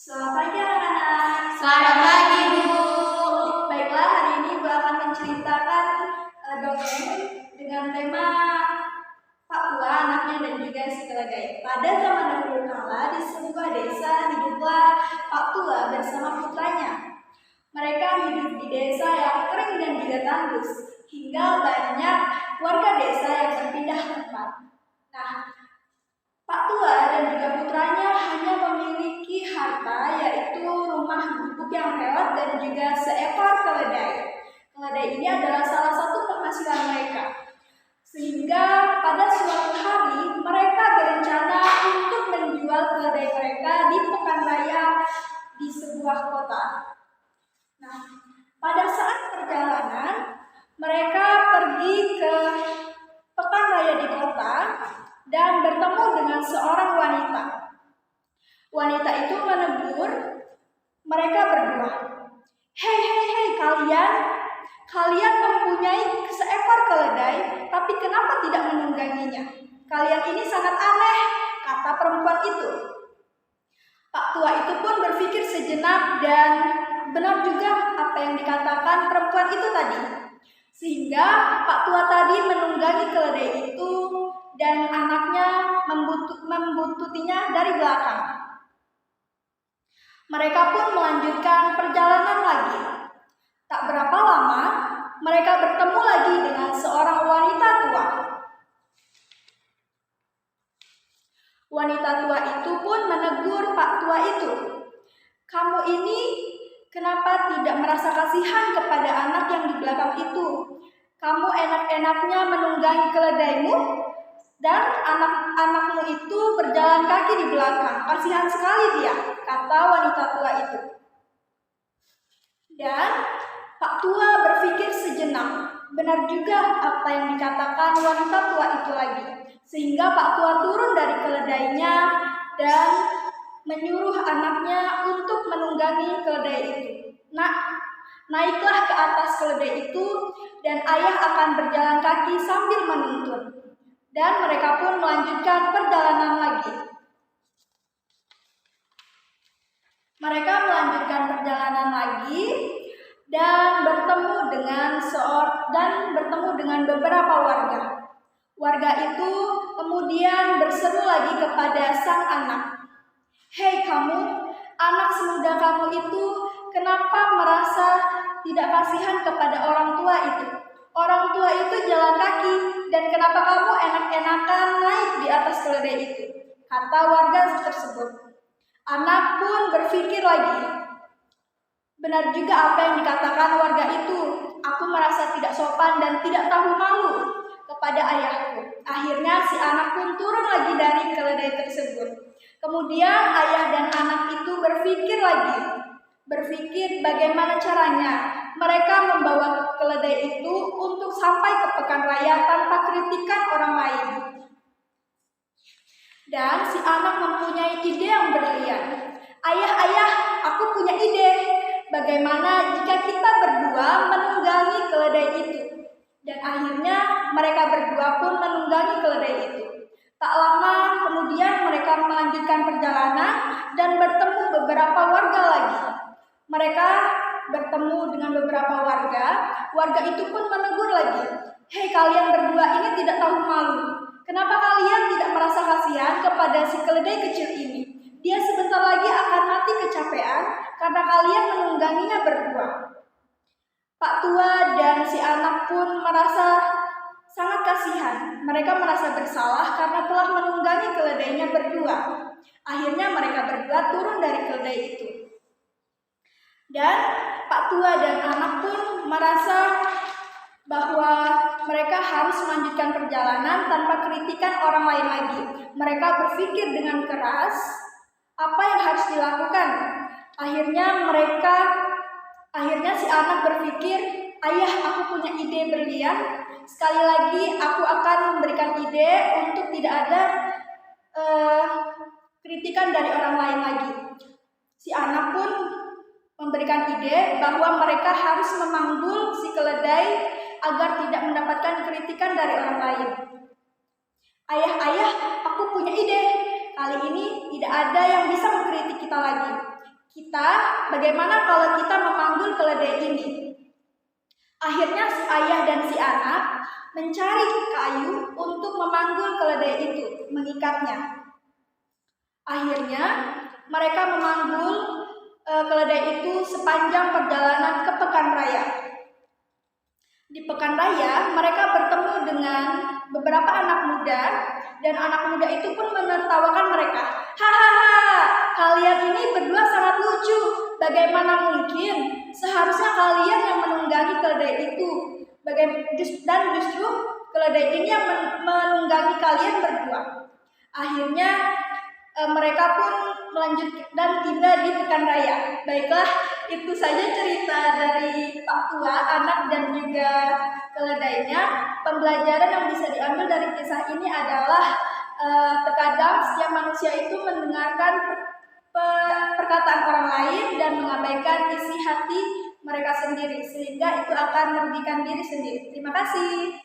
Selamat pagi anak-anak. Selamat pagi, Bu. Baiklah, hari ini Bu akan menceritakan dongeng dengan tema Pak Tua, anaknya dan juga si keledai. Pada zaman dahulu kala di sebuah desa hiduplah Pak Tua bersama putranya. Mereka hidup di desa yang kering dan juga tandus, hingga banyak warga desa yang berpindah tempat. Nah, Pak Tua dan juga putranya hanya memiliki harta, yaitu rumah gubuk yang mewah dan juga seekor keledai. Keledai ini adalah salah satu penghasilan mereka. Sehingga pada suatu hari mereka berencana untuk menjual keledai mereka di pekan raya di sebuah kota. Nah, pada saat perjalanan mereka pergi ke pekan raya di kota dan bertemu dengan seorang wanita. Wanita itu menegur mereka berdua. Hei, kalian mempunyai seekor keledai, tapi kenapa tidak menungganginya? Kalian ini sangat aneh, kata perempuan itu. Pak Tua itu pun berpikir sejenak dan benar juga apa yang dikatakan perempuan itu tadi. Sehingga Pak Tua tadi menunggangi keledai itu dan anaknya membuntutinya dari belakang. Mereka pun melanjutkan perjalanan lagi. Tak berapa lama, mereka bertemu lagi dengan seorang wanita tua. Wanita tua itu pun menegur Pak Tua itu. Kamu ini kenapa tidak merasa kasihan kepada anak yang di belakang itu? Kamu enak-enaknya menunggangi keledaimu dan anak-anakmu itu berjalan kaki di belakang. Kasihan sekali dia, kata wanita tua itu. Dan Pak Tua berpikir sejenak. Benar juga apa yang dikatakan wanita tua itu lagi. Sehingga Pak Tua turun dari keledainya dan menyuruh anaknya untuk menunggangi keledai itu. Naiklah ke atas keledai itu dan ayah akan berjalan kaki sambil menuntun. Dan mereka pun melanjutkan perjalanan lagi. Mereka melanjutkan perjalanan lagi dan bertemu dengan beberapa warga. Warga itu kemudian berseru lagi kepada sang anak. Hei kamu, anak semuda kamu itu kenapa merasa tidak kasihan kepada orang tua itu? Orang tua itu jalan kaki dan kenapa kamu enak-enakan naik di atas keledai itu? Kata warga tersebut. Anak pun berpikir lagi. Benar juga apa yang dikatakan warga itu. Aku merasa tidak sopan dan tidak tahu malu kepada ayahku. Akhirnya si anak pun turun lagi dari keledai tersebut. Kemudian ayah dan anak itu berpikir lagi. Berpikir bagaimana caranya mereka membawa keledai itu untuk sampai ke pekan raya tanpa kritikan orang lain. Dan si anak mempunyai ide yang brilian. Ayah, aku punya ide. Bagaimana jika kita berdua menunggangi keledai itu? Dan akhirnya mereka berdua pun menunggangi keledai itu. Tak lama kemudian mereka melanjutkan perjalanan dan bertemu beberapa warga lagi. Mereka bertemu dengan beberapa warga. Warga itu pun menegur lagi. Hei kalian berdua ini tidak tahu malu. Kenapa kalian tidak merasa kasihan kepada si keledai kecil ini? Dia sebentar lagi akan mati kecapean karena kalian menungganginya berdua. Pak Tua dan si anak pun merasa sangat kasihan. Mereka merasa bersalah karena telah menunggangi keledainya berdua. Akhirnya mereka berdua turun dari keledai itu. Dan Pak Tua dan anak pun merasa bahwa mereka harus melanjutkan perjalanan tanpa kritikan orang lain lagi. Mereka berpikir dengan keras apa yang harus dilakukan. Akhirnya si anak berpikir, ayah aku punya ide brilian. Sekali lagi aku akan memberikan ide untuk tidak ada kritikan dari orang lain lagi. Si anak pun memberikan ide bahwa mereka harus memanggul si keledai agar tidak mendapatkan kritikan dari orang lain. Ayah, aku punya ide. Kali ini tidak ada yang bisa mengkritik kita lagi. bagaimana kalau kita memanggul keledai ini? Akhirnya si ayah dan si anak mencari kayu untuk memanggul keledai itu, mengikatnya. Akhirnya mereka memanggul keledai itu sepanjang perjalanan ke pekan raya. Di pekan raya mereka bertemu dengan beberapa anak muda, dan anak muda itu pun menertawakan mereka. Hahaha, kalian ini berdua sangat lucu. Bagaimana mungkin? Seharusnya kalian yang menunggangi keledai itu. Dan justru keledai ini yang menunggangi kalian berdua. Akhirnya mereka pun melanjutkan dan tiba di pekan raya. Baiklah, itu saja cerita dari Pak Tua, anak dan juga keledainya. Pembelajaran yang bisa diambil dari kisah ini adalah terkadang setiap manusia itu mendengarkan perkataan orang lain dan mengabaikan isi hati mereka sendiri, sehingga itu akan merugikan diri sendiri. Terima kasih.